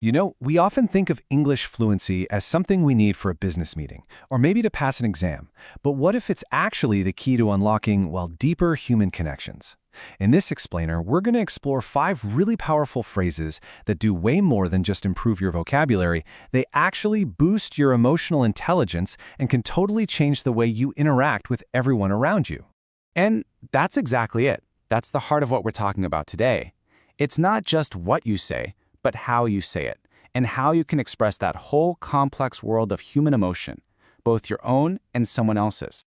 You know, we often think of English fluency as something we need for a business meeting, or maybe to pass an exam. But what if it's actually the key to unlocking, well, deeper human connections? In this explainer, we're going to explore 5 really powerful phrases that do way more than just improve your vocabulary. They actually boost your emotional intelligence and can totally change the way you interact with everyone around you. And that's exactly it. That's the heart of what we're talking about today. It's not just what you say, but how you say it, and how you can express that whole complex world of human emotion, both your own and someone else's.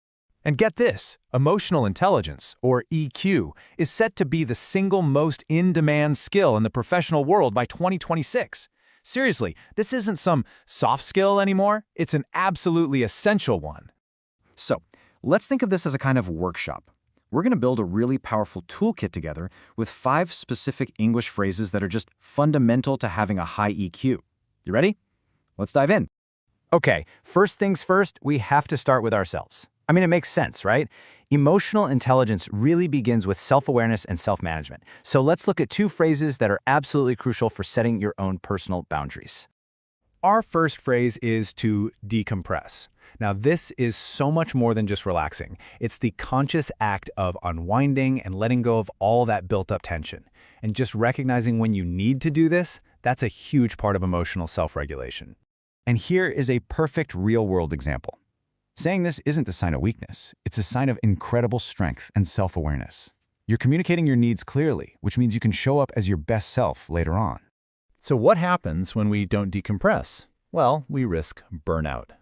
And get this, emotional intelligence, or EQ, is set to be the single most in-demand skill in the professional world by 2026. Seriously, this isn't some soft skill anymore, it's an absolutely essential one. So, let's think of this as a kind of workshop. We're going to build a really powerful toolkit together with 5 specific English phrases that are just fundamental to having a high EQ. You ready? Let's dive in. Okay, first things first, we have to start with ourselves. I mean, it makes sense, right? Emotional intelligence really begins with self-awareness and self-management. So let's look at 2 phrases that are absolutely crucial for setting your own personal boundaries. Our first phrase is to decompress. Now, this is so much more than just relaxing. It's the conscious act of unwinding and letting go of all that built-up tension. And just recognizing when you need to do this, that's a huge part of emotional self-regulation. And here is a perfect real-world example. Saying this isn't a sign of weakness. It's a sign of incredible strength and self-awareness. You're communicating your needs clearly, which means you can show up as your best self later on. So what happens when we don't decompress? Well, we risk burnout.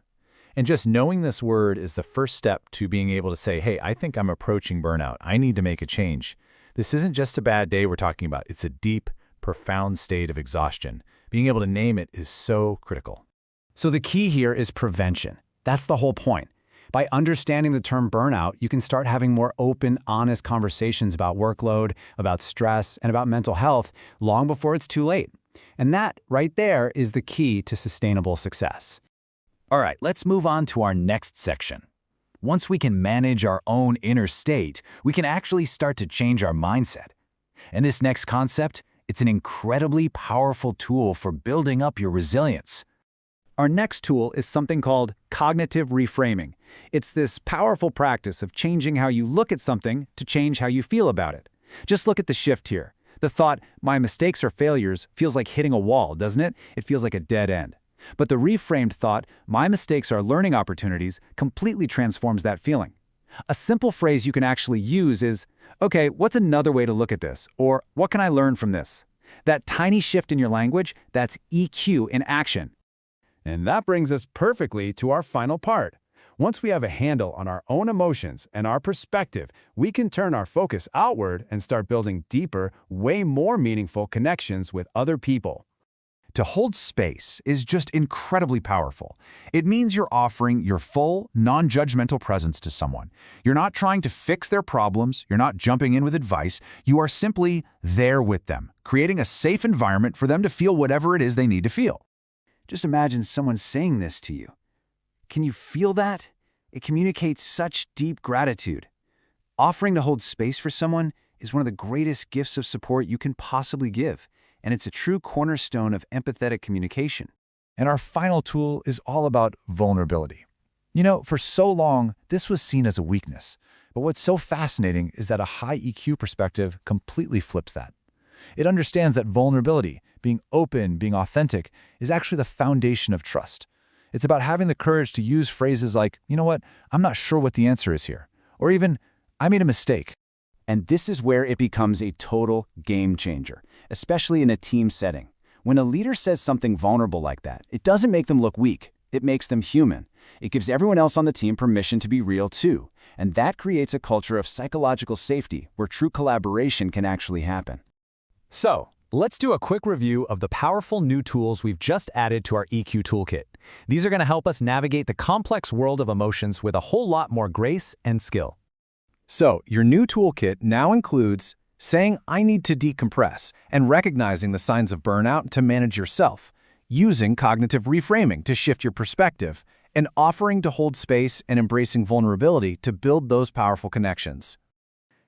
And just knowing this word is the first step to being able to say, hey, I think I'm approaching burnout. I need to make a change. This isn't just a bad day we're talking about. It's a deep, profound state of exhaustion. Being able to name it is so critical. So the key here is prevention. That's the whole point. By understanding the term burnout, you can start having more open, honest conversations about workload, about stress, and about mental health long before it's too late. And that, right there, is the key to sustainable success. All right, let's move on to our next section. Once we can manage our own inner state, we can actually start to change our mindset. And this next concept, it's an incredibly powerful tool for building up your resilience. Our next tool is something called cognitive reframing. It's this powerful practice of changing how you look at something to change how you feel about it. Just look at the shift here. The thought, my mistakes are failures, feels like hitting a wall, doesn't it? It feels like a dead end. But the reframed thought, my mistakes are learning opportunities, completely transforms that feeling. A simple phrase you can actually use is, okay, what's another way to look at this? Or what can I learn from this? That tiny shift in your language, that's EQ in action. And that brings us perfectly to our final part. Once we have a handle on our own emotions and our perspective, we can turn our focus outward and start building deeper, way more meaningful connections with other people. To hold space is just incredibly powerful. It means you're offering your full, non-judgmental presence to someone. You're not trying to fix their problems, you're not jumping in with advice, you are simply there with them, creating a safe environment for them to feel whatever it is they need to feel. Just imagine someone saying this to you. Can you feel that? It communicates such deep gratitude. Offering to hold space for someone is one of the greatest gifts of support you can possibly give, and it's a true cornerstone of empathetic communication. And our final tool is all about vulnerability. You know, for so long, this was seen as a weakness. But what's so fascinating is that a high EQ perspective completely flips that. It understands that vulnerability, being open, being authentic, is actually the foundation of trust. It's about having the courage to use phrases like, you know what, I'm not sure what the answer is here. Or even, I made a mistake. And this is where it becomes a total game changer, especially in a team setting. When a leader says something vulnerable like that, it doesn't make them look weak. It makes them human. It gives everyone else on the team permission to be real too. And that creates a culture of psychological safety where true collaboration can actually happen. So, let's do a quick review of the powerful new tools we've just added to our EQ toolkit. These are going to help us navigate the complex world of emotions with a whole lot more grace and skill. So, your new toolkit now includes saying, I need to decompress, and recognizing the signs of burnout to manage yourself, using cognitive reframing to shift your perspective, and offering to hold space and embracing vulnerability to build those powerful connections.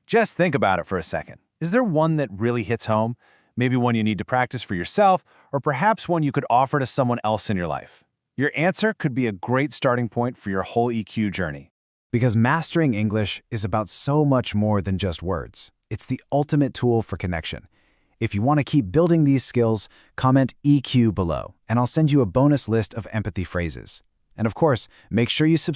Just think about it for a second. Is there one that really hits home? Maybe one you need to practice for yourself, or perhaps one you could offer to someone else in your life. Your answer could be a great starting point for your whole EQ journey. Because mastering English is about so much more than just words. It's the ultimate tool for connection. If you want to keep building these skills, comment EQ below, and I'll send you a bonus list of empathy phrases. And of course, make sure you subscribe